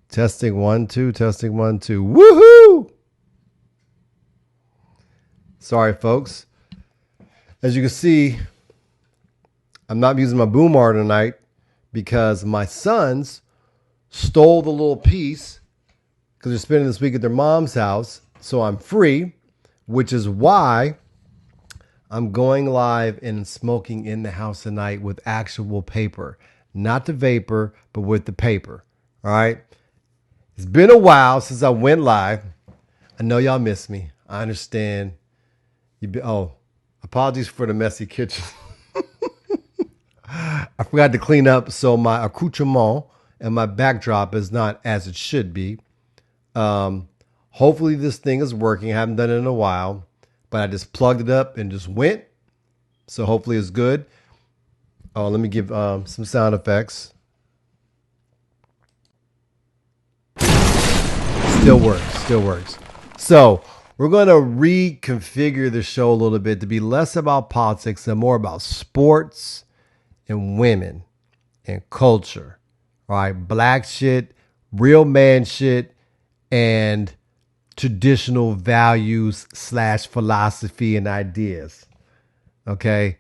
Testing 1 2, testing 1 2. Woohoo! Sorry, folks. As you can see, I'm not using my boom arm tonight because my sons stole the little piece because they're spending this week at their mom's house. So I'm free, which is why I'm going live and smoking in the house tonight with actual paper. Not the vapor, but with the paper. All right? It's been a while since I went live. I know y'all miss me. I understand. Apologies for the messy kitchen. I forgot to clean up, so my accoutrement and my backdrop is not as it should be. Hopefully this thing is working. I haven't done it in a while, but I just plugged it up and just went. So hopefully it's good. Oh, let me give some sound effects. Still works. So we're going to reconfigure the show a little bit to be less about politics and more about sports and women and culture. All right, black shit, real man shit, and traditional values / philosophy and ideas. Okay.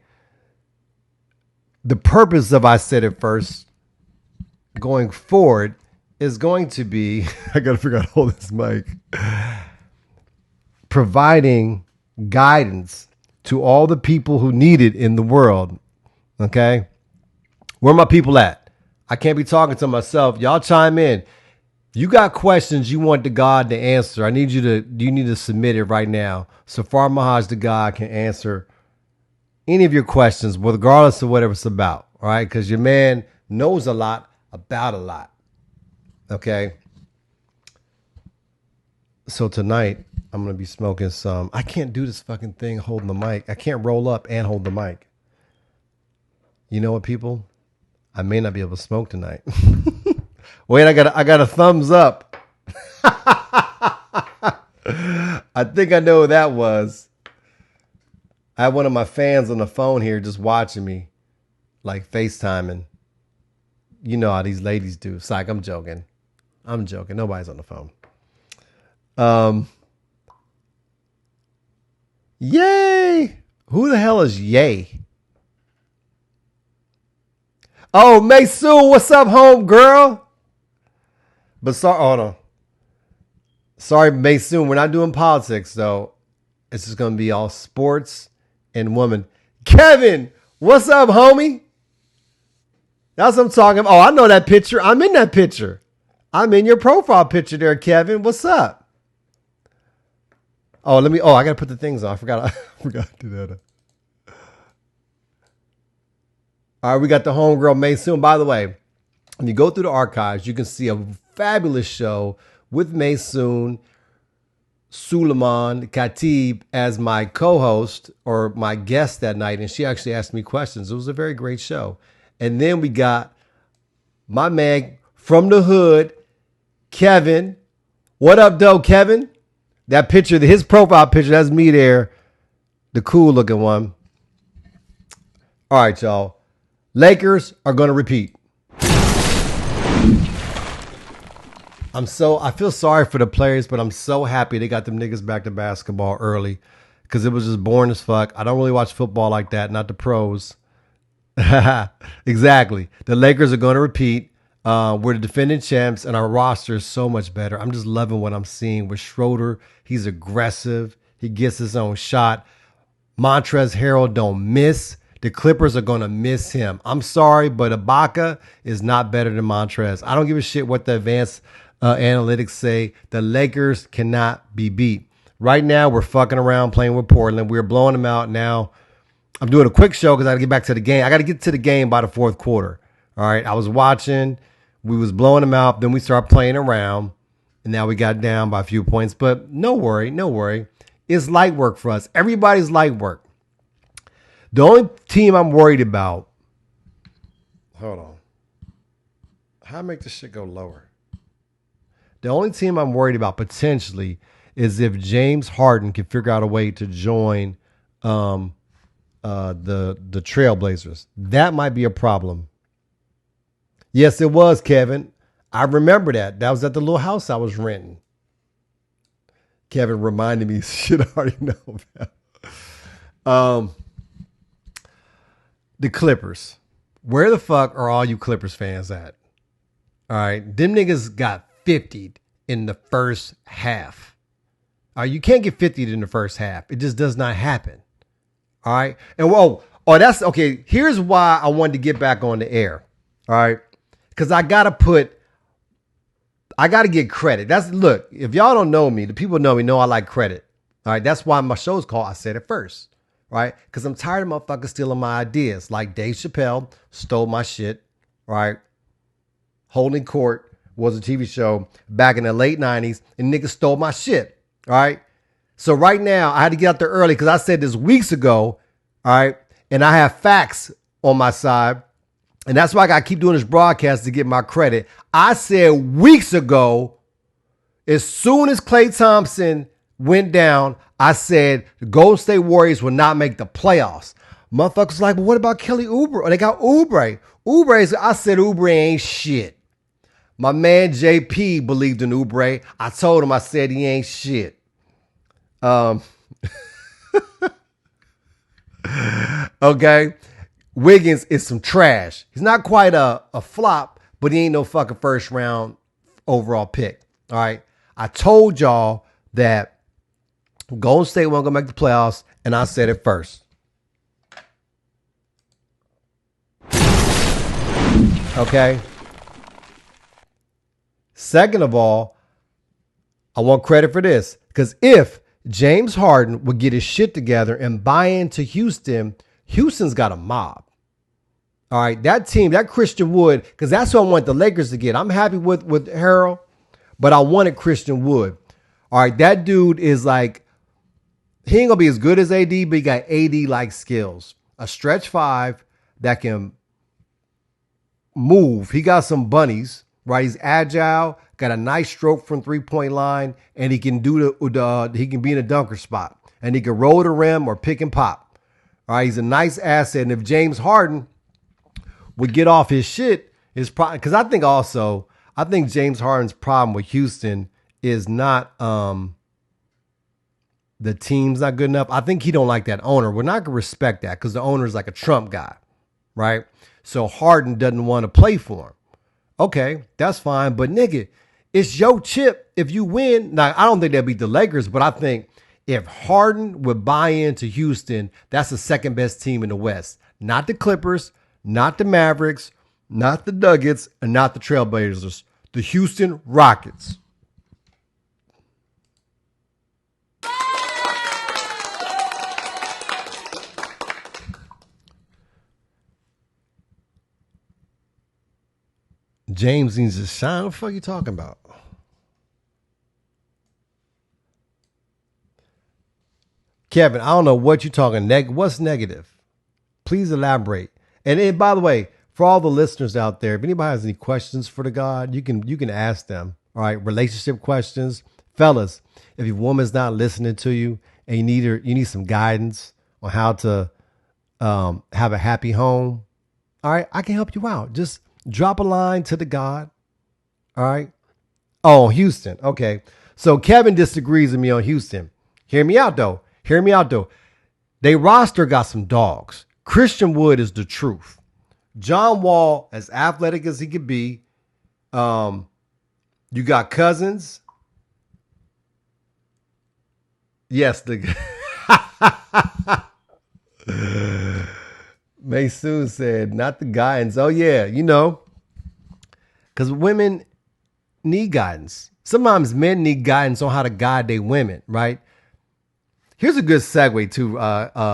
The purpose of I Said It First going forward is going to be, I got to figure out how to hold this mic, providing guidance to all the people who need it in the world. Okay? Where are my people at? I can't be talking to myself. Y'all chime in. You got questions you want the God to answer. You need to submit it right now. So Far Mahaj the God can answer any of your questions, regardless of whatever it's about. All right? Because your man knows a lot about a lot. Okay. So tonight I'm going to be smoking some. I can't do this fucking thing holding the mic. I can't roll up and hold the mic. You know what, people? I may not be able to smoke tonight. Wait, I got a thumbs up. I think I know who that was. I have one of my fans on the phone here just watching me, like FaceTiming. You know how these ladies do. It's like, I'm joking. Nobody's on the phone. Yay! Who the hell is Yay? Oh, Maysu, what's up, home girl? But hold on. Sorry, Maysu, we're not doing politics though. It's just gonna be all sports and women. Kevin, what's up, homie? That's what I'm talking about. Oh, I know that picture. I'm in that picture. I'm in your profile picture there, Kevin. What's up? I got to put the things on. I forgot to do that. All right, we got the homegirl Maysoon. By the way, when you go through the archives, you can see a fabulous show with Maysoon, Suleiman Khatib as my co-host or my guest that night. And she actually asked me questions. It was a very great show. And then we got my man from the hood, Kevin. What up, though, Kevin? That picture, his profile picture, that's me there. The cool looking one. All right, y'all. Lakers are going to repeat. I feel sorry for the players, but I'm so happy they got them niggas back to basketball early because it was just boring as fuck. I don't really watch football like that, not the pros. Exactly. The Lakers are going to repeat. We're the defending champs, and our roster is so much better. I'm just loving what I'm seeing with Schroeder. He's aggressive. He gets his own shot. Montrezl Harrell don't miss. The Clippers are going to miss him. I'm sorry, but Ibaka is not better than Montrezl. I don't give a shit what the advanced analytics say. The Lakers cannot be beat. Right now, we're fucking around playing with Portland. We're blowing them out now. I'm doing a quick show because I got to get back to the game. I got to get to the game by the fourth quarter. All right, I was watching. We was blowing them out. Then we started playing around. And now we got down by a few points. But no worry. It's light work for us. Everybody's light work. The only team I'm worried about. Hold on. How I make this shit go lower? The only team I'm worried about potentially is if James Harden can figure out a way to join the Trailblazers. That might be a problem. Yes, it was, Kevin. I remember that. That was at the little house I was renting. Kevin reminded me shit I already know about. The Clippers. Where the fuck are all you Clippers fans at? All right. Them niggas got 50'd in the first half. All right. You can't get 50'd in the first half. It just does not happen. All right. And that's okay. Here's why I wanted to get back on the air. All right. Because I got to get credit. Look, if y'all don't know me, the people know me, know I like credit. All right. That's why my show's called I Said It First. Right. Because I'm tired of motherfuckers stealing my ideas. Like Dave Chappelle stole my shit. Right. Holding Court was a TV show back in the late 90s and niggas stole my shit. All right. So right now I had to get out there early because I said this weeks ago. All right. And I have facts on my side. And that's why I got to keep doing this broadcast to get my credit. I said weeks ago, as soon as Klay Thompson went down, I said the Golden State Warriors will not make the playoffs. Motherfuckers like, but what about Kelly Oubre? Oh, they got Oubre. I said Oubre ain't shit. My man JP believed in Oubre. I told him, I said he ain't shit. Okay. Wiggins is some trash. He's not quite a flop, but he ain't no fucking first round overall pick. All right. I told y'all that Golden State wasn't going to make the playoffs, and I said it first. Okay. Second of all, I want credit for this. Because if James Harden would get his shit together and buy into Houston, Houston's got a mob. All right, that team, that Christian Wood, because that's what I want the Lakers to get. I'm happy with Harold, but I wanted Christian Wood. All right, that dude is like, he ain't going to be as good as AD, but he got AD-like skills. A stretch five that can move. He got some bunnies, right? He's agile, got a nice stroke from three-point line, and he can he can be in a dunker spot, and he can roll the rim or pick and pop. All right, he's a nice asset, and if James Harden would get off his shit, his problem, because I think James Harden's problem with Houston is not the team's not good enough. I think he don't like that owner. We're not gonna respect that because the owner's like a Trump guy, right? So Harden doesn't want to play for him. Okay, that's fine, but nigga, it's your chip if you win. Now I don't think they'll beat the Lakers, but I think if Harden would buy into Houston, that's the second best team in the West. Not the Clippers, not the Mavericks, not the Nuggets, and not the Trailblazers. The Houston Rockets. James needs to shine. What the fuck are you talking about? Kevin, I don't know what you're talking. What's negative? Please elaborate. And by the way, for all the listeners out there, if anybody has any questions for the God, you can ask them. All right, relationship questions, fellas. If your woman's not listening to you and you need some guidance on how to have a happy home. All right, I can help you out. Just drop a line to the God. All right. Oh, Houston. Okay. So Kevin disagrees with me on Houston. Hear me out though. They roster got some dogs. Christian Wood is the truth. John Wall, as athletic as he could be. You got Cousins. Yes, Maysoon said, not the guidance. Oh, yeah, because women need guidance. Sometimes men need guidance on how to guide their women, right? Here's a good segue to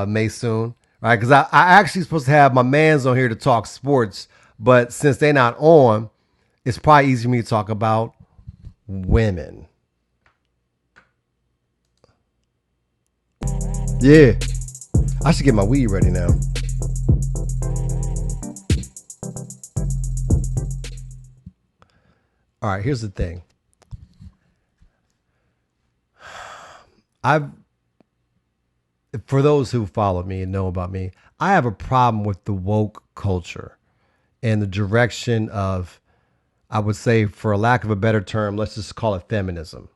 Maysoon, right? Because I actually supposed to have my mans on here to talk sports, but since they're not on, it's probably easy for me to talk about women. Yeah. I should get my weed ready now. All right, here's the thing. I've For those who follow me and know about me, I have a problem with the woke culture and the direction of, I would say, for a lack of a better term, let's just call it feminism,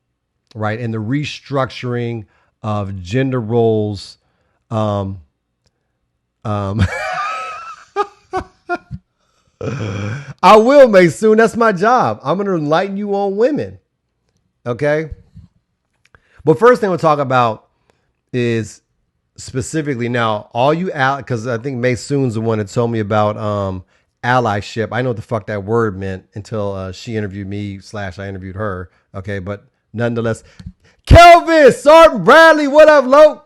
right? And the restructuring of gender roles. Um, um, I will, make soon. That's my job. I'm going to enlighten you on women. Okay. But first thing we'll talk about is specifically now, all you because I think May Soon's the one that told me about allyship. I know what the fuck that word meant until she interviewed me / I interviewed her. Okay. But nonetheless, Kelvin, Sergeant Bradley, what up, Lo?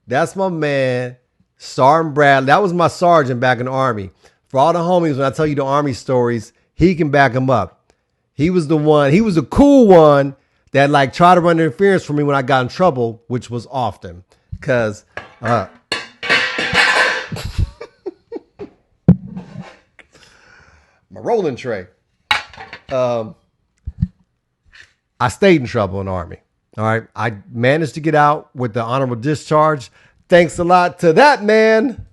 That's my man, Sergeant Bradley. That was my sergeant back in the Army. For all the homies, when I tell you the Army stories, he can back them up. He was the one, he was the cool one that like tried to run interference for me when I got in trouble, which was often. Because my rolling tray. I stayed in trouble in the Army. All right. I managed to get out with the honorable discharge. Thanks a lot to that man.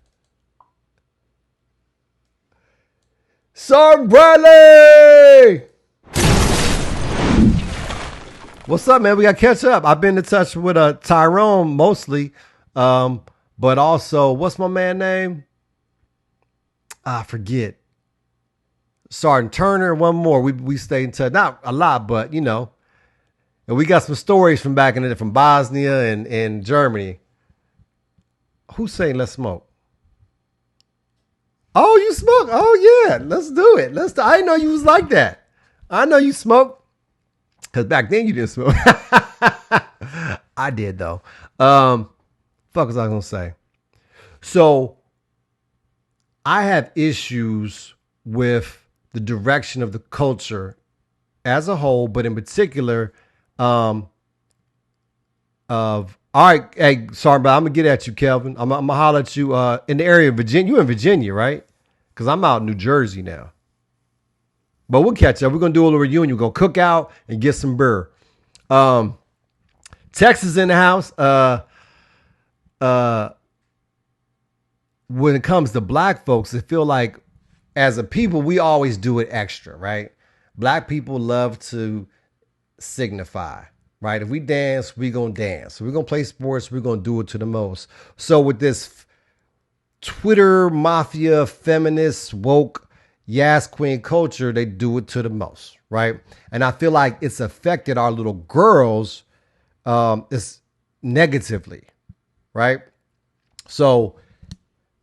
Sergeant Bradley! What's up, man? We got to catch up. I've been in touch with Tyrone mostly. But also, what's my man name? I forget. Sergeant Turner, one more. We stayed in touch. Not a lot, but you know. And we got some stories from back in the day, from Bosnia and Germany. Who's saying let's smoke? Oh, you smoke? Oh yeah, let's do it. I didn't know you was like that. I know you smoke. Because back then you didn't smoke. I did though. Fuck was I gonna say? So I have issues with the direction of the culture as a whole, but in particular, of all right, hey, sorry, but I'm gonna get at you, Kelvin. I'm gonna holler at you in the area of Virginia. You in Virginia, right? Because I'm out in New Jersey now. But we'll catch up. We're gonna do a little reunion. We're gonna cook out and get some beer. Texas in the house. When it comes to black folks, I feel like as a people, we always do it extra, right? Black people love to signify, right? If we dance, we gonna dance. If we're gonna play sports, we're gonna do it to the most. So with this Twitter mafia, feminist, woke, Yas Queen culture, they do it to the most, right? And I feel like it's affected our little girls it's negatively, right? So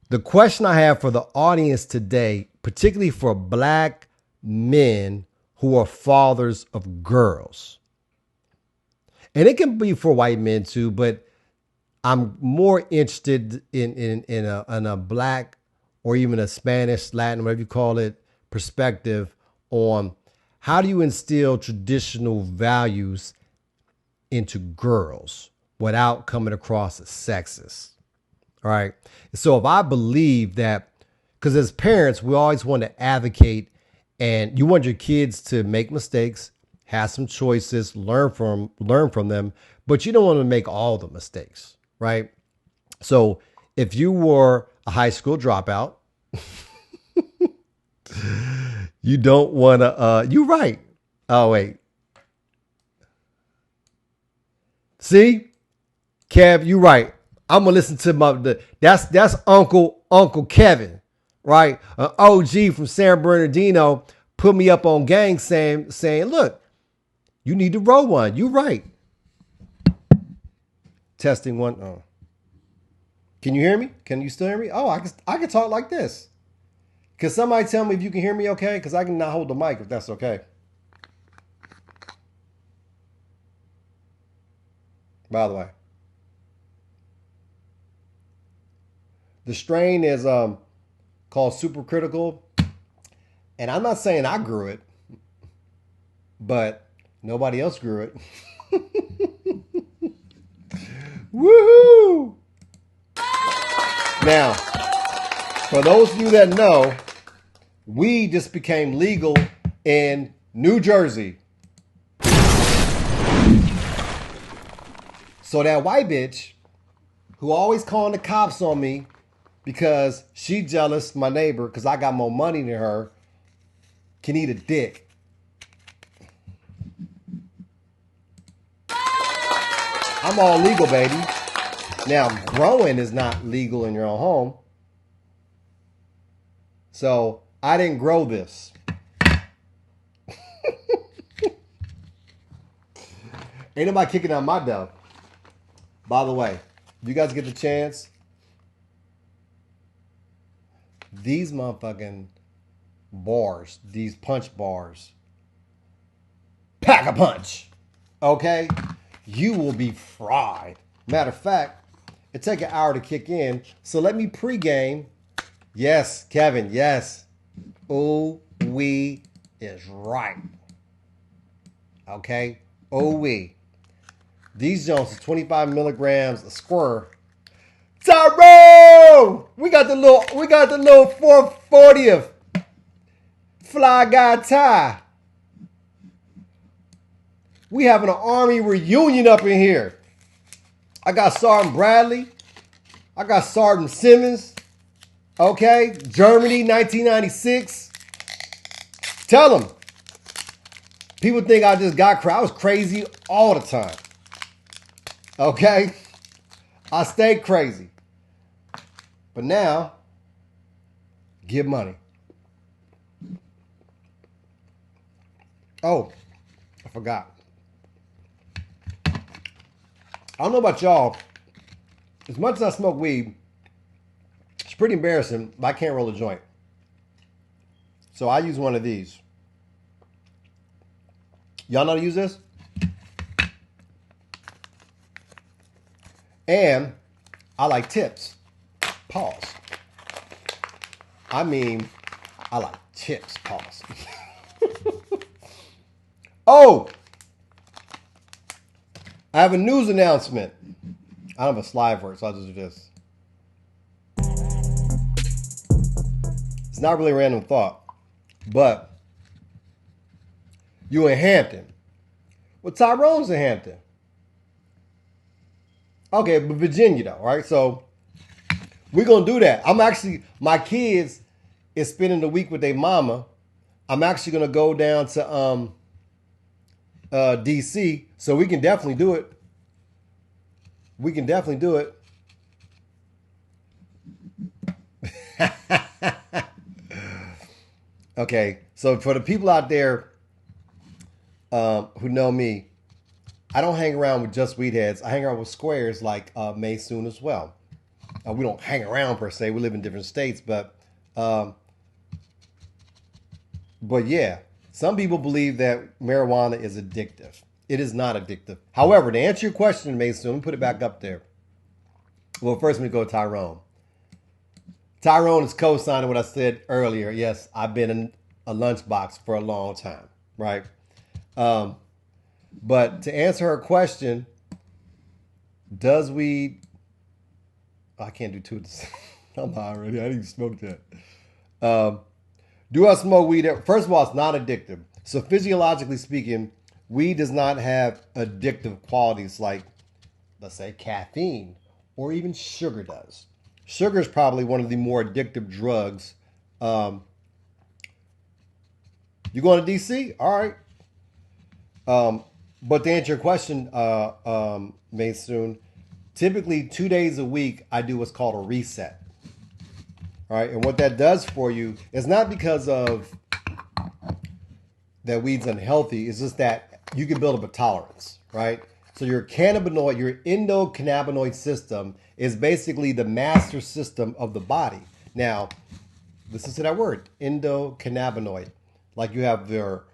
the question I have for the audience today, particularly for black men who are fathers of girls, and it can be for white men too, but I'm more interested in a black or even a Spanish, Latin, whatever you call it, perspective on how do you instill traditional values into girls without coming across as sexist. All right. So if I believe that, because as parents, we always want to advocate and you want your kids to make mistakes, have some choices, learn from them, but you don't want to make all the mistakes, right? So if you were a high school dropout, you don't want to, you're right. Oh, wait. See, Kev, you're right. I'm gonna listen to that's Uncle Kevin, right? An OG from San Bernardino put me up on gang saying, look, you need to roll one. You're right. Testing one. Oh. Can you hear me? Can you still hear me? Oh, I can talk like this. Can somebody tell me if you can hear me okay? Because I can not hold the mic if that's okay. By the way. The strain is called supercritical. And I'm not saying I grew it, but nobody else grew it. Woohoo! Now, for those of you that know, weed just became legal in New Jersey. So that white bitch who always calling the cops on me because she jealous, my neighbor, because I got more money than her, can eat a dick. I'm all legal, baby. Now, growing is not legal in your own home. So I didn't grow this. Ain't nobody kicking out my dough. By the way, if you guys get the chance, these motherfucking bars, these punch bars, pack a punch, okay? You will be fried. Matter of fact, it take an hour to kick in, so let me pregame. Yes, Kevin, yes. Oh, we is right. Okay? Oh, we. These Jones is 25 milligrams a square. Tyrone! We got the little 440th Fly Guy Ty. We having an Army reunion up in here. I got Sergeant Bradley. I got Sergeant Simmons. Okay? Germany, 1996. Tell them. People think I just got crazy. I was crazy all the time. Okay? I stayed crazy. But now, give money. Oh, I forgot. I don't know about y'all. As much as I smoke weed, it's pretty embarrassing, but I can't roll a joint. So I use one of these. Y'all know how to use this? And I like tips. Pause. I mean, I like tips. Pause. Oh! I have a news announcement. I don't have a slide for it, so I'll just do this. It's not really a random thought, but you in Hampton. Well, Tyrone's in Hampton. Okay, but Virginia though, right? So we're gonna do that. My kids is spending the week with their mama. I'm actually gonna go down to DC, so we can definitely do it. We can definitely do it. Okay, so for the people out there who know me, I don't hang around with just weed heads. I hang around with squares like May soon as well. We don't hang around per se. We live in different states, but yeah, some people believe that marijuana is addictive. It is not addictive. However, to answer your question, Mason, let me put it back up there. Well, first let me go to Tyrone. Tyrone is co-signing what I said earlier. Yes, I've been in a lunchbox for a long time, right? But to answer her question, does weed... I can't do two. I'm high already. I didn't even smoke that. Do I smoke weed? First of all, it's not addictive. So physiologically speaking, weed does not have addictive qualities like, let's say, caffeine or even sugar does. Sugar is probably one of the more addictive drugs. You going to DC? All right. But to answer your question, Mason, typically 2 days a week, I do what's called a reset. All right. And what that does for you is not because of that weed's unhealthy. It's just that you can build up a tolerance, right? So your cannabinoid, your endocannabinoid system is basically the master system of the body. Now, listen to that word, endocannabinoid. Like you have your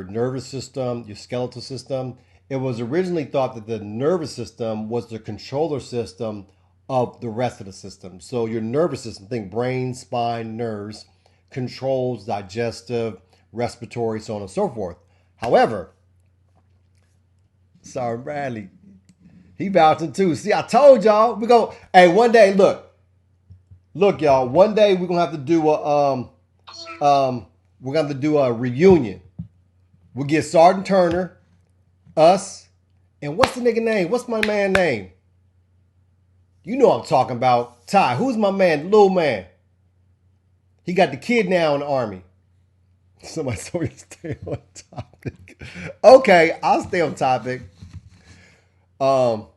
nervous system, your skeletal system. It was originally thought that the nervous system was the controller system of the rest of the system. So your nervous system, think brain, spine, nerves, controls digestive, respiratory, so on and so forth. However, sorry, Bradley, He vouching too. See, I told y'all we go. Hey, one day, look, y'all. One day we're gonna have to do we're gonna have to do a reunion. We'll get Sergeant Turner, us, and what's the nigga name? What's my man name? You know what I'm talking about. Ty, who's my man? Little man. He got the kid now in the army. Somebody told me to stay on topic. Okay, I'll stay on topic. Oh,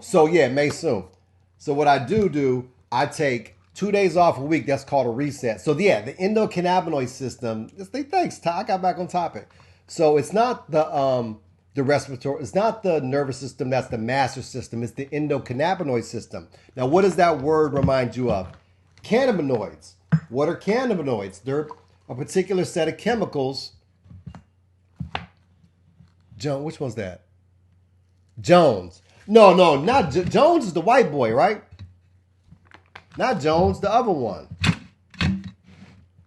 so yeah, May soon. So what I do, I take 2 days off a week. That's called a reset. So yeah, the endocannabinoid system. Thanks, Ty. I got back on topic. So it's not the respiratory. It's not the nervous system. That's the master system. It's the endocannabinoid system. Now, what does that word remind you of? Cannabinoids. What are cannabinoids? They're a particular set of chemicals. John, which one's that? Jones. No, not Jones is the white boy, right? Not Jones, the other one.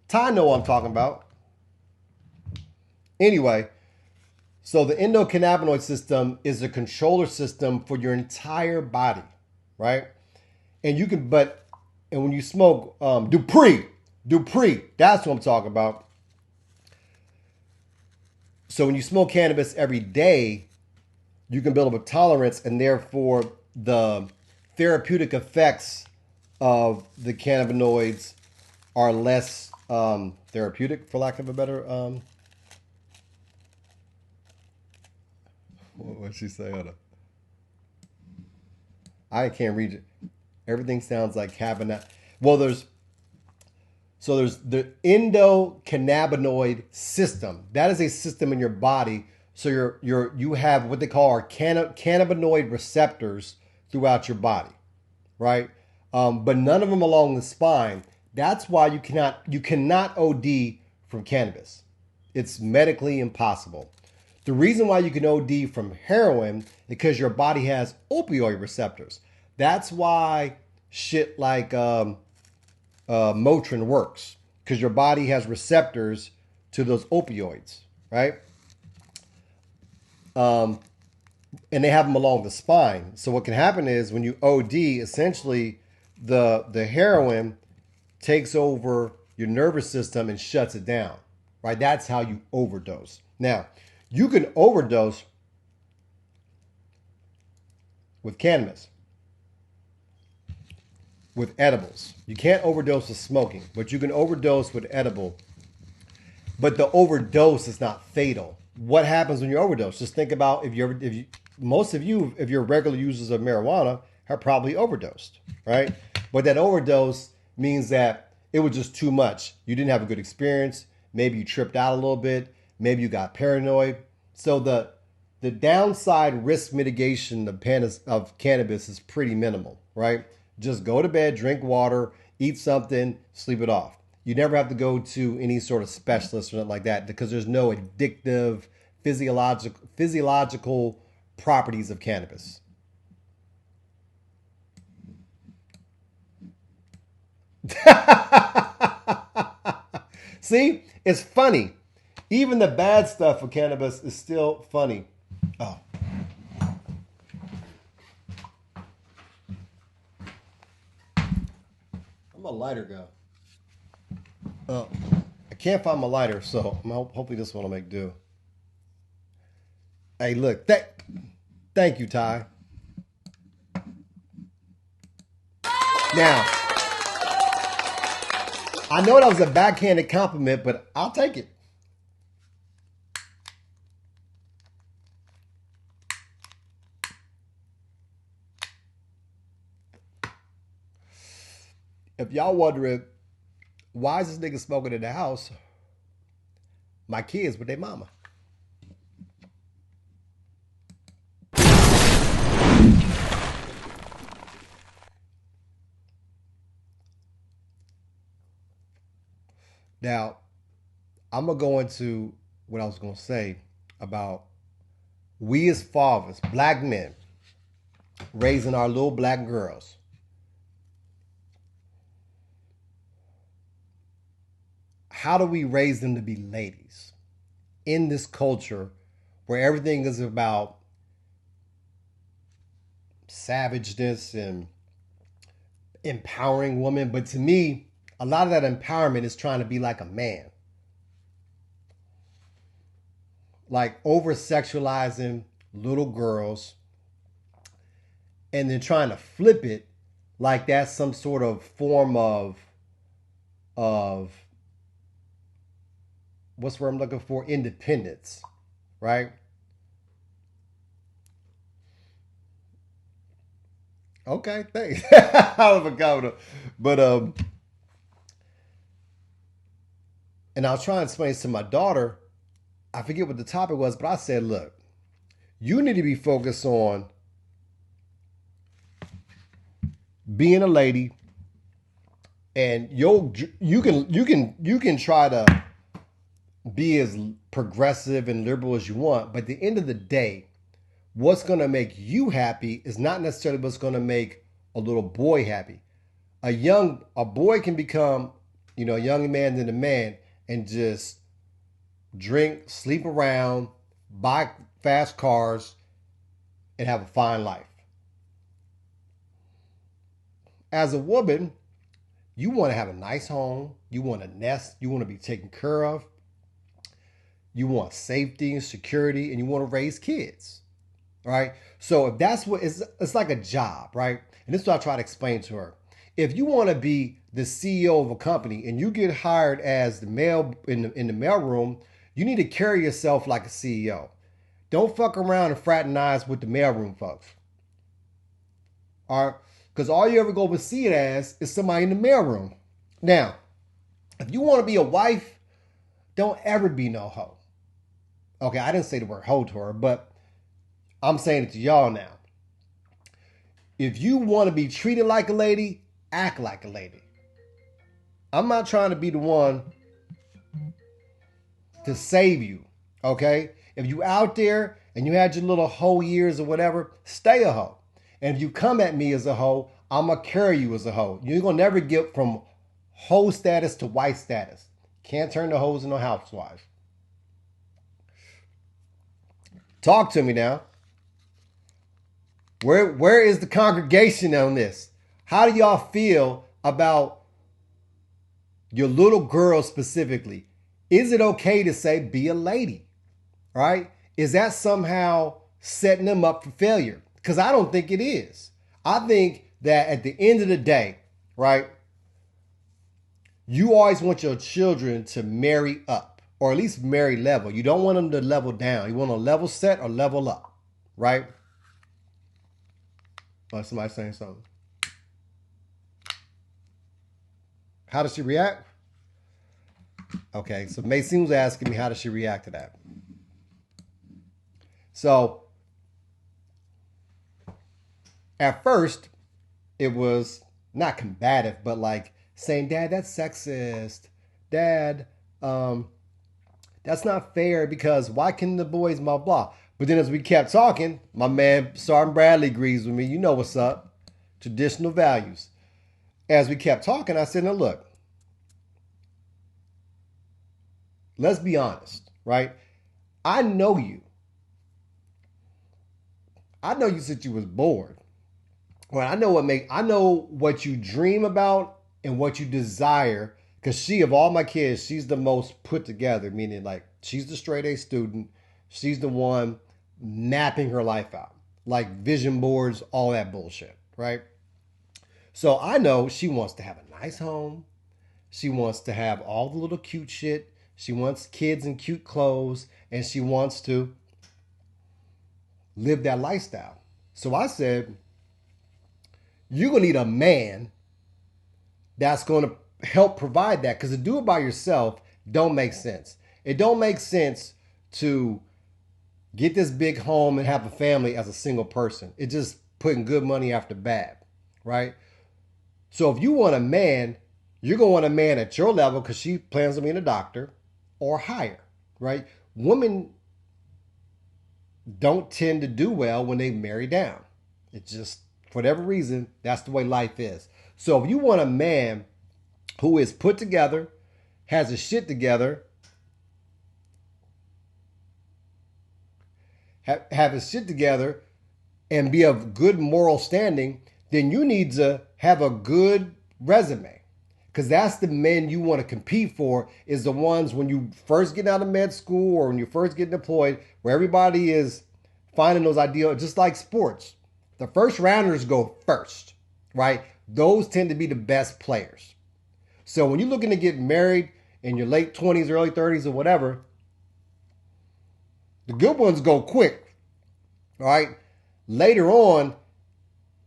Ty know what I'm talking about. Anyway, so the endocannabinoid system is a controller system for your entire body, right? And you can, and when you smoke Dupree, that's what I'm talking about. So when you smoke cannabis every day, you can build up a tolerance, and therefore the therapeutic effects of the cannabinoids are less therapeutic, for lack of a better. What'd she say? Hold on. I can't read it. Everything sounds like cabinet. Well, there's the endocannabinoid system. That is a system in your body. So you have what they call our cannabinoid receptors throughout your body, right? But none of them along the spine. That's why you cannot OD from cannabis. It's medically impossible. The reason why you can OD from heroin is because your body has opioid receptors. That's why shit like Motrin works, because your body has receptors to those opioids, right? And they have them along the spine. So what can happen is when you OD, essentially the heroin takes over your nervous system and shuts it down, right? That's how you overdose. Now, you can overdose with cannabis, with edibles. You can't overdose with smoking, but you can overdose with edible. But the overdose is not fatal. What happens when you overdose? Just think about if you're regular users of marijuana, have probably overdosed, right? But that overdose means that it was just too much. You didn't have a good experience. Maybe you tripped out a little bit. Maybe you got paranoid. So the downside risk mitigation of cannabis is pretty minimal, right? Just go to bed, drink water, eat something, sleep it off. You never have to go to any sort of specialist or nothing like that because there's no addictive physiological properties of cannabis. See, it's funny. Even the bad stuff of cannabis is still funny. Oh. Where'd my lighter go? Oh, I can't find my lighter, so hopefully this one will make do. Hey, look. Thank you, Ty. Now, I know that was a backhanded compliment, but I'll take it. If y'all wondering why is this nigga smoking in the house, my kids with their mama. Now, I'm gonna go into what I was gonna say about we as fathers, black men, raising our little black girls. How do we raise them to be ladies in this culture where everything is about savageness and empowering women. But to me, a lot of that empowerment is trying to be like a man, like over sexualizing little girls and then trying to flip it like that's some sort of form of what's the word I'm looking for? Independence, right? Okay, thanks. I was a governor. But and I was trying to explain this to my daughter. I forget what the topic was, but I said, look, you need to be focused on being a lady, and you can try to be as progressive and liberal as you want, but at the end of the day, what's going to make you happy is not necessarily what's going to make a little boy happy. A boy can become, a young man than a man and just drink, sleep around, buy fast cars, and have a fine life. As a woman, you want to have a nice home, you want a nest, you want to be taken care of, you want safety and security, and you want to raise kids. Right? So if that's what it's like a job, right? And this is what I try to explain to her. If you want to be the CEO of a company and you get hired as the male in the mailroom, you need to carry yourself like a CEO. Don't fuck around and fraternize with the mailroom folks. All right? Because all you ever go to see it as is somebody in the mailroom. Now, if you want to be a wife, don't ever be no hoe. Okay, I didn't say the word hoe to her, but I'm saying it to y'all now. If you want to be treated like a lady, act like a lady. I'm not trying to be the one to save you, okay? If you out there and you had your little hoe years or whatever, stay a hoe. And if you come at me as a hoe, I'm going to carry you as a hoe. You're going to never get from hoe status to wife status. Can't turn the hoes into housewives. Talk to me now. Where is the congregation on this? How do y'all feel about your little girl specifically? Is it okay to say be a lady? Right? Is that somehow setting them up for failure? Because I don't think it is. I think that at the end of the day, right, you always want your children to marry up, or at least marry level. You don't want them to level down. You want to level set or level up, right? Oh, somebody saying something. How does she react? Okay, so Macy was asking me how does she react to that. So at first, it was not combative, but like saying, "Dad, that's sexist. Dad, that's not fair because why can the boys blah blah?" But then as we kept talking, my man Sergeant Bradley agrees with me. You know what's up. Traditional values. As we kept talking, I said, now look, let's be honest, right? I know you. I know you since you was born. Well, I know what you dream about and what you desire. Because of all my kids, she's the most put together, meaning like she's the straight A student. She's the one mapping her life out, like vision boards, all that bullshit, right? So I know she wants to have a nice home. She wants to have all the little cute shit. She wants kids in cute clothes, and she wants to live that lifestyle. So I said, you're going to need a man that's going to help provide that, because to do it by yourself don't make sense. It don't make sense to get this big home and have a family as a single person. It's just putting good money after bad, right? So if you want a man, you're going to want a man at your level because she plans on being a doctor or higher, right? Women don't tend to do well when they marry down. It's just, for whatever reason, that's the way life is. So if you want a man who is put together, has his shit together, have his shit together, and be of good moral standing, then you need to have a good resume. Because that's the men you want to compete for, is the ones when you first get out of med school or when you first get deployed, where everybody is finding those ideal, just like sports. The first rounders go first, right? Those tend to be the best players. So when you're looking to get married in your late 20s, early 30s, or whatever, the good ones go quick, all right? Later on,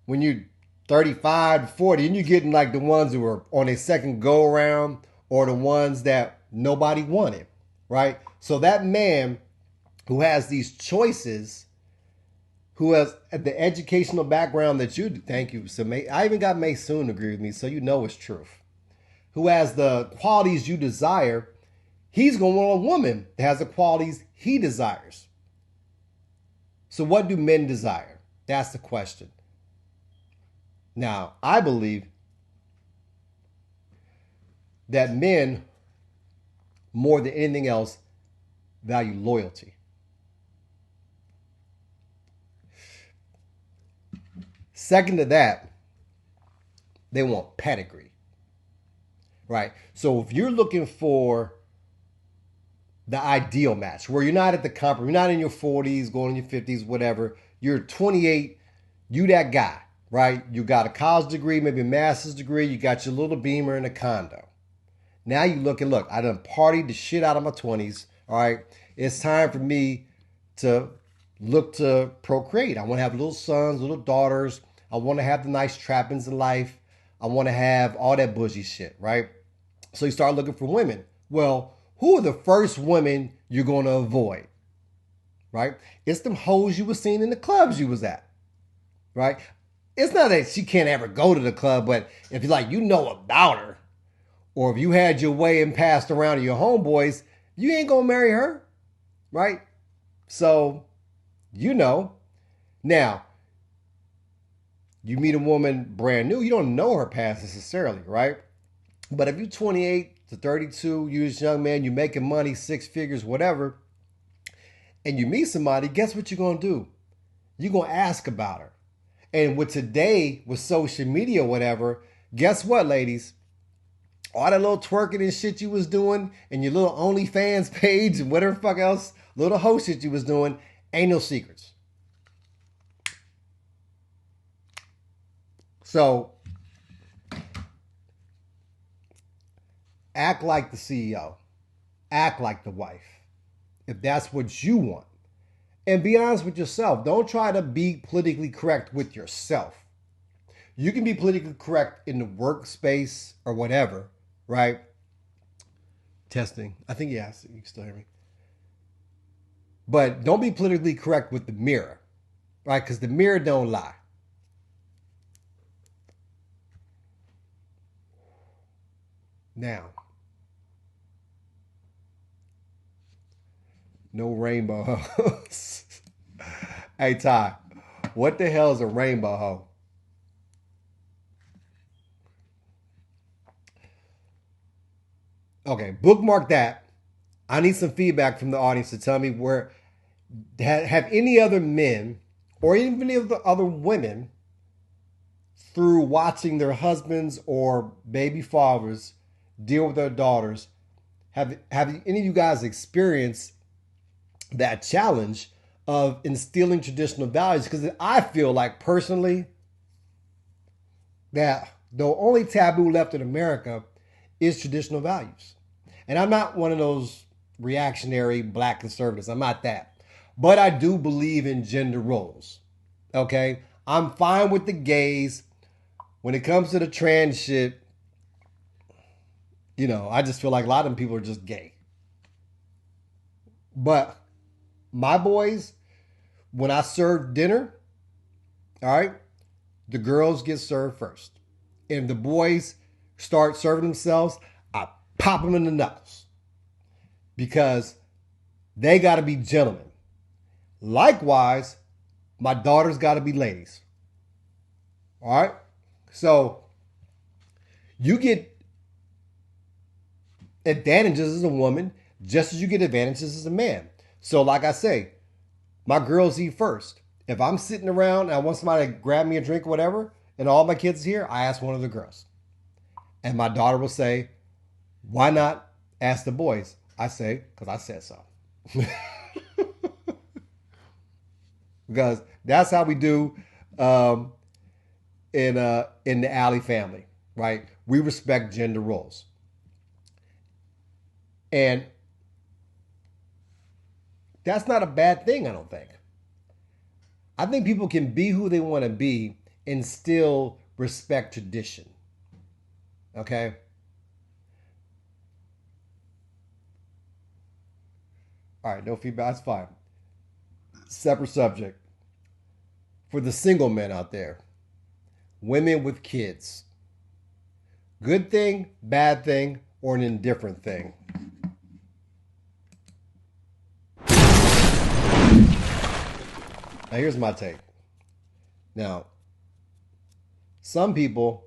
when you're 35 to 40, and you're getting like the ones who are on a second go around or the ones that nobody wanted, right? So that man who has these choices, who has the educational background that you, thank you. So I even got May soon to agree with me, so you know it's truth. Who has the qualities you desire, he's going to want a woman that has the qualities he desires. So what do men desire? That's the question. Now, I believe that men, more than anything else, value loyalty. Second to that, they want pedigree, right? So if you're looking for the ideal match, where you're not at the you're not in your 40s, going in your 50s, whatever, you're 28, you that guy, right? You got a college degree, maybe a master's degree, you got your little Beamer and a condo. Now you look, I done partied the shit out of my 20s, all right? It's time for me to look to procreate. I want to have little sons, little daughters. I want to have the nice trappings in life. I want to have all that bougie shit, right? So you start looking for women. Well, who are the first women you're going to avoid, right? It's them hoes you were seeing in the clubs you was at, right? It's not that she can't ever go to the club, but if you like, you know about her, or if you had your way and passed around to your homeboys, you ain't going to marry her, right? So, you know. Now, you meet a woman brand new, you don't know her past necessarily, right? But if you're 28 to 32, you're this young man, you're making money, 6 figures, whatever, and you meet somebody, guess what you're going to do? You're going to ask about her. And with today, with social media, whatever, guess what, ladies? All that little twerking and shit you was doing and your little OnlyFans page and whatever fuck else, little hoe shit you was doing, ain't no secrets. So, act like the CEO. Act like the wife. If that's what you want. And be honest with yourself. Don't try to be politically correct with yourself. You can be politically correct in the workspace or whatever, right? Testing. I think, yes, you can still hear me. But don't be politically correct with the mirror, right? Because the mirror don't lie. Now, no rainbow hoes. Hey, Ty, what the hell is a rainbow hoe? Okay, bookmark that. I need some feedback from the audience to tell me where have any other men or even any of the other women through watching their husbands or baby fathers deal with their daughters, have any of you guys experienced that challenge of instilling traditional values? Because I feel like personally that the only taboo left in America is traditional values. And I'm not one of those reactionary black conservatives. I'm not that. But I do believe in gender roles. Okay? I'm fine with the gays. When it comes to the trans shit, you know, I just feel like a lot of them people are just gay. But my boys, when I serve dinner, all right, the girls get served first. And the boys start serving themselves, I pop them in the knuckles. Because they got to be gentlemen. Likewise, my daughters got to be ladies. All right? So, you get advantages as a woman just as you get advantages as a man. So, like I say, my girls eat first. If I'm sitting around and I want somebody to grab me a drink or whatever, and all my kids are here, I ask one of the girls. And my daughter will say, why not ask the boys? I say, because I said so. Because that's how we do um, in the alley family, right? We respect gender roles. And that's not a bad thing, I don't think. I think people can be who they want to be and still respect tradition. Okay? All right, no feedback. That's fine. Separate subject. For the single men out there, women with kids. Good thing, bad thing, or an indifferent thing? Now, here's my take. Now, some people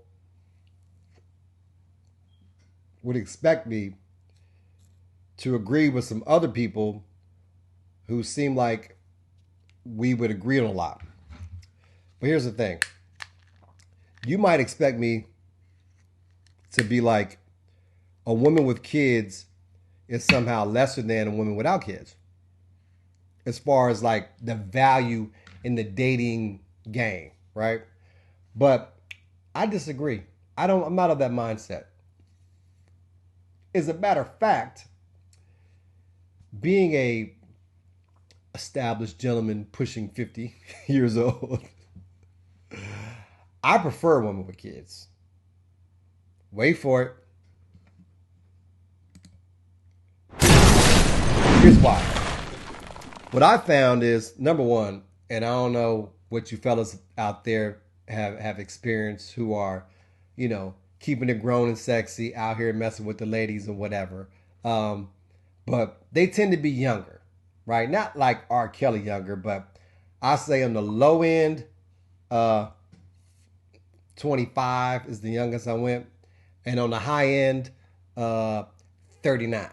would expect me to agree with some other people who seem like we would agree on a lot. But here's the thing. You might expect me to be like a woman with kids is somehow lesser than a woman without kids, as far as like the value in the dating game, right? But I disagree. I'm not of that mindset. As a matter of fact, being a established gentleman pushing 50 years old, I prefer women with kids. Wait for it. Here's why. What I found is, number one, and I don't know what you fellas out there have experienced who are, keeping it grown and sexy out here messing with the ladies or whatever. But they tend to be younger, right? Not like R. Kelly younger, but I say on the low end, 25 is the youngest I went. And on the high end, 39.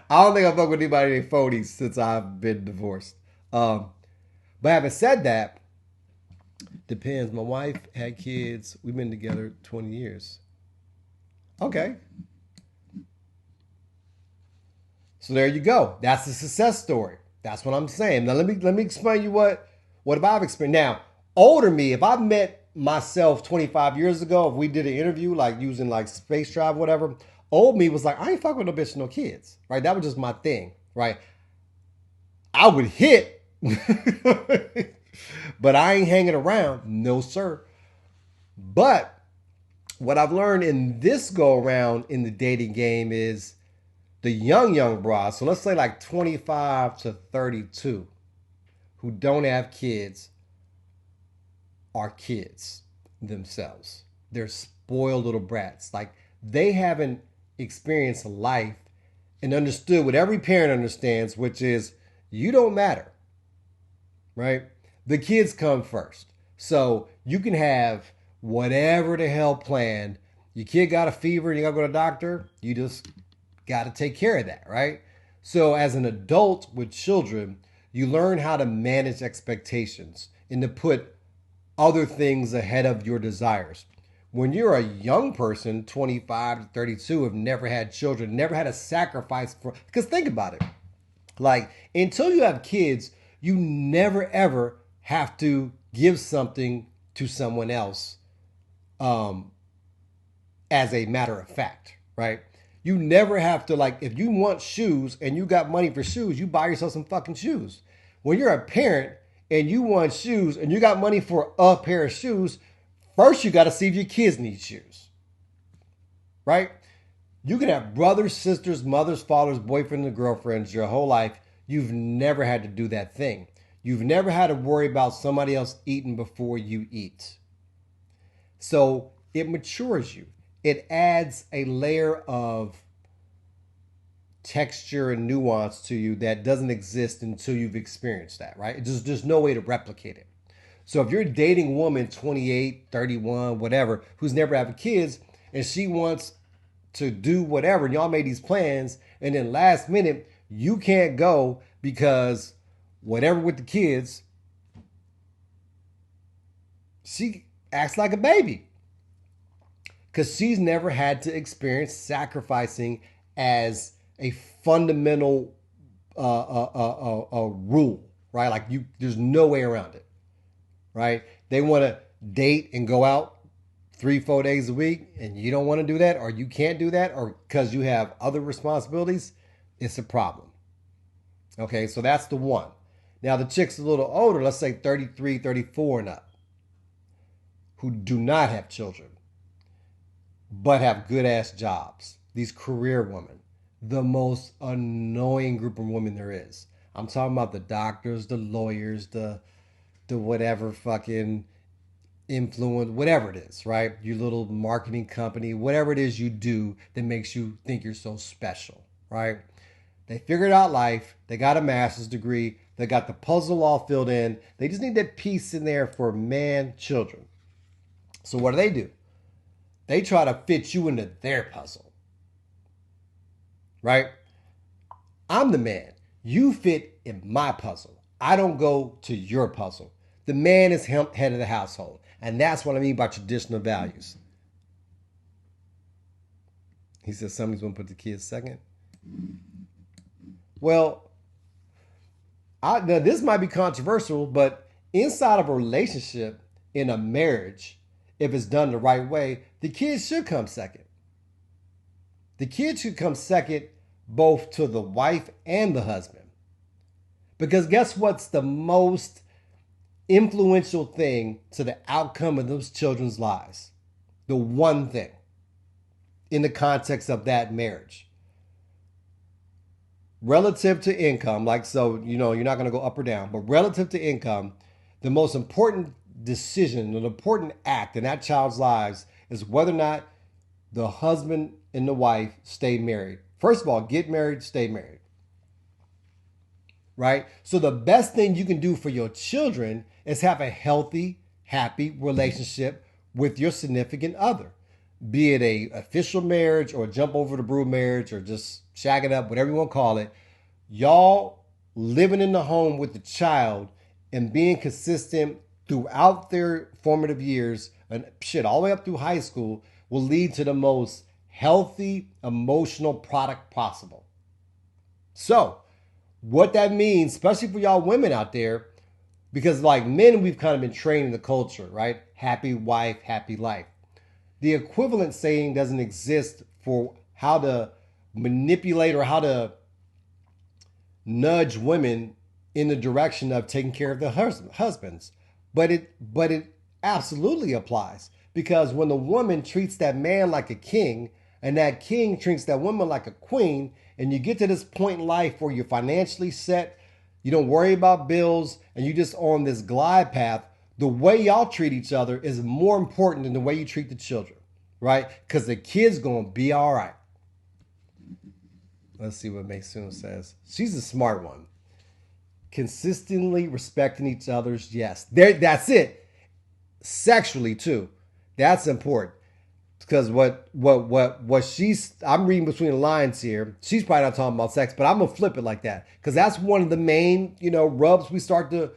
I don't think I fuck with anybody in their 40s since I've been divorced. But having said that, depends. My wife had kids. We've been together 20 years. Okay. So there you go. That's the success story. That's what I'm saying. Now let me explain you what I've experienced. Now, older me, if I met myself 25 years ago, if we did an interview like using like space travel, whatever, old me was like, I ain't fucking with no bitch, no kids. Right? That was just my thing. Right? I would hit, but I ain't hanging around. No, sir. But what I've learned in this go around in the dating game is the young bras, so let's say like 25 to 32, who don't have kids, are kids themselves. They're spoiled little brats. Like they haven't experienced life and understood what every parent understands, which is you don't matter, right? The kids come first. So you can have whatever the hell planned. Your kid got a fever and you got to go to the doctor. You just got to take care of that, right? So as an adult with children, you learn how to manage expectations and to put other things ahead of your desires. When you're a young person, 25 to 32, have never had children, never had a sacrifice for, because think about it. Like until you have kids, you never ever have to give something to someone else as a matter of fact, right? You never have to, like, if you want shoes and you got money for shoes, you buy yourself some fucking shoes. When you're a parent and you want shoes and you got money for a pair of shoes, first you got to see if your kids need shoes, right? You can have brothers, sisters, mothers, fathers, boyfriends, and girlfriends your whole life. You've never had to do that thing. You've never had to worry about somebody else eating before you eat. So it matures you. It adds a layer of texture and nuance to you that doesn't exist until you've experienced that, right? There's no way to replicate it. So if you're dating a woman 28, 31, whatever, who's never had kids, and she wants to do whatever, and y'all made these plans, and then last minute, you can't go because whatever with the kids, she acts like a baby because she's never had to experience sacrificing as a fundamental rule, right? Like there's no way around it, right? They want to date and go out 3-4 days a week, and you don't want to do that, or you can't do that, or because you have other responsibilities. It's a problem. Okay, so that's the one. Now the chick's a little older, let's say 33, 34 and up, who do not have children, but have good ass jobs. These career women, the most annoying group of women there is. I'm talking about the doctors, the lawyers, the whatever fucking influence, whatever it is, right? Your little marketing company, whatever it is you do that makes you think you're so special, right? They figured out life. They got a master's degree. They got the puzzle all filled in. They just need that piece in there for man, children. So what do? They try to fit you into their puzzle, right? I'm the man. You fit in my puzzle. I don't go to your puzzle. The man is head of the household. And that's what I mean by traditional values. He says somebody's going to put the kids second. Well, now this might be controversial, but inside of a relationship, in a marriage, if it's done the right way, the kids should come second. The kids should come second both to the wife and the husband. Because guess what's the most influential thing to the outcome of those children's lives? The one thing in the context of that marriage. Relative to income, like, so, you're not going to go up or down, but relative to income, the most important decision, an important act in that child's lives is whether or not the husband and the wife stay married. First of all, get married, stay married. Right? So the best thing you can do for your children is have a healthy, happy relationship with your significant other. Be it a official marriage or jump over the broom marriage or just shag it up, whatever you want to call it. Y'all living in the home with the child and being consistent throughout their formative years and shit all the way up through high school will lead to the most healthy emotional product possible. So what that means, especially for y'all women out there, because like men, we've kind of been trained in the culture, right? Happy wife, happy life. The equivalent saying doesn't exist for how to manipulate or how to nudge women in the direction of taking care of their husbands. But it absolutely applies, because when the woman treats that man like a king and that king treats that woman like a queen, and you get to this point in life where you're financially set, you don't worry about bills, and you just on this glide path, the way y'all treat each other is more important than the way you treat the children, right? Because the kid's going to be all right. Let's see what Maysoon says. She's a smart one. Consistently respecting each other's, yes. That's it. Sexually, too. That's important. Because what I'm reading between the lines here, she's probably not talking about sex, but I'm going to flip it like that. Because that's one of the main, rubs we start to,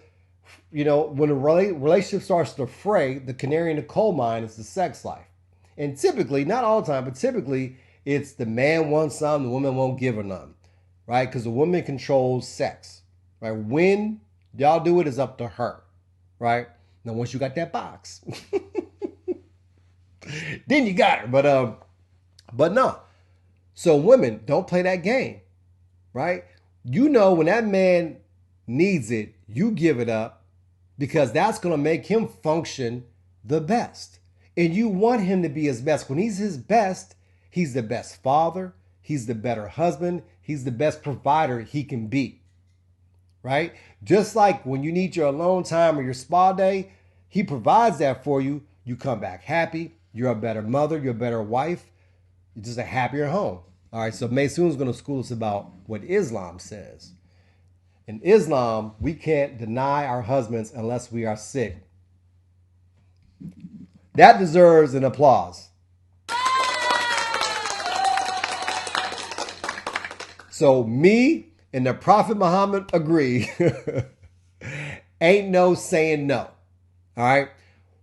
when a relationship starts to fray, the canary in the coal mine is the sex life. And typically, not all the time, but typically, it's the man wants some, the woman won't give her none, right? Because the woman controls sex, right? When y'all do it is up to her, right? Now, once you got that box, then you got her. But no. So women, don't play that game, right? When that man needs it, you give it up because that's going to make him function the best. And you want him to be his best. When he's his best, he's the best father. He's the better husband. He's the best provider he can be, right? Just like when you need your alone time or your spa day, he provides that for you. You come back happy. You're a better mother. You're a better wife. You're just a happier home. All right, so Maysoon's going to school us about what Islam says. In Islam, we can't deny our husbands unless we are sick. That deserves an applause. So me and the Prophet Muhammad agree Ain't no saying no. All right.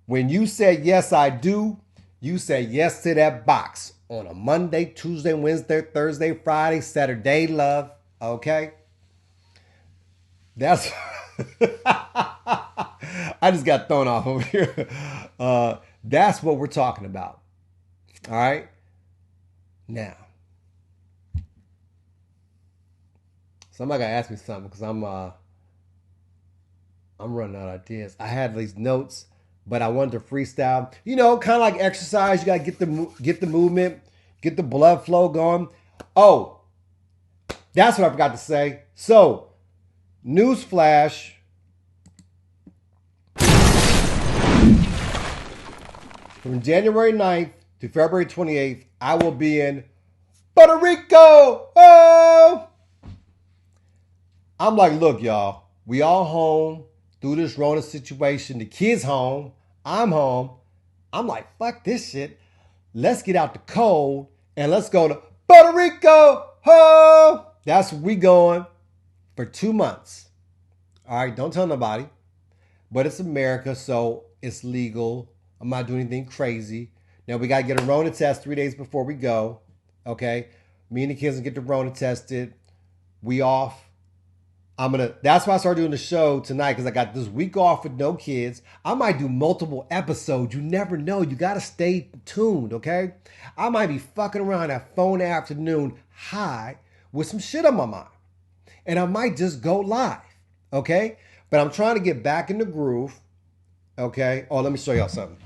When you said yes, I do, you said yes to that box on a Monday, Tuesday, Wednesday, Thursday, Friday, Saturday, love. Okay. That's I just got thrown off over here. That's what we're talking about. All right. Now, somebody gotta ask me something because I'm running out of ideas. I had these notes, but I wanted to freestyle. You know, kind of like exercise. You gotta get the movement, get the blood flow going. Oh, that's what I forgot to say. So, newsflash. From January 9th to February 28th, I will be in Puerto Rico. Oh! I'm like, look, y'all, we all home through this Rona situation. The kids home. I'm home. I'm like, fuck this shit. Let's get out the cold and let's go to Puerto Rico. Oh! That's where we going for 2 months. All right, don't tell nobody. But it's America, so it's legal. I'm not doing anything crazy. Now we gotta get a Rona test 3 days before we go. Okay, me and the kids will get the Rona tested. We off. That's why I started doing the show tonight because I got this week off with no kids. I might do multiple episodes. You never know. You gotta stay tuned, okay? I might be fucking around that phone afternoon high with some shit on my mind. And I might just go live, okay? But I'm trying to get back in the groove, okay? Oh, let me show y'all something.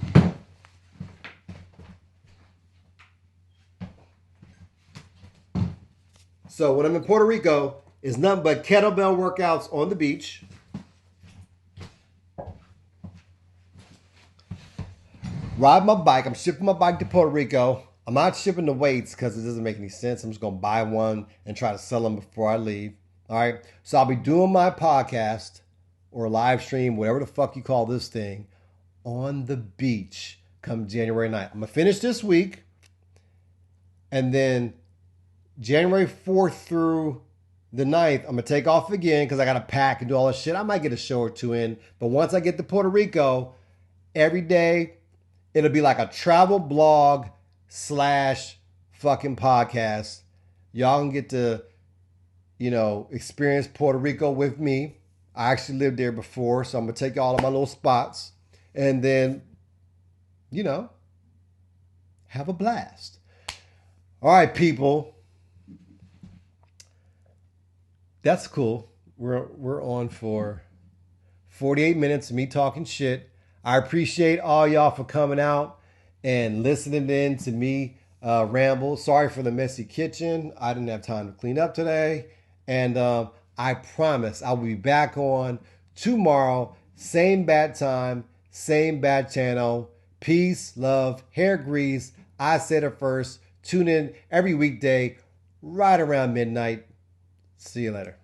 So when I'm in Puerto Rico, it's nothing but kettlebell workouts on the beach. Ride my bike. I'm shipping my bike to Puerto Rico. I'm not shipping the weights because it doesn't make any sense. I'm just going to buy one and try to sell them before I leave. All right. So I'll be doing my podcast or live stream, whatever the fuck you call this thing, on the beach come January 9th. I'm going to finish this week. And then January 4th through the 9th, I'm going to take off again because I got to pack and do all this shit. I might get a show or two in. But once I get to Puerto Rico, every day, it'll be like a travel blog / fucking podcast. Y'all can get to, experience Puerto Rico with me. I actually lived there before, so I'm going to take y'all to my little spots. And then, have a blast. All right, people. That's cool. We're on for 48 minutes of me talking shit. I appreciate all y'all for coming out and listening in to me ramble. Sorry for the messy kitchen. I didn't have time to clean up today. And I promise I will be back on tomorrow. Same bad time, same bad channel. Peace, love, hair grease. I said it first. Tune in every weekday right around midnight. See you later.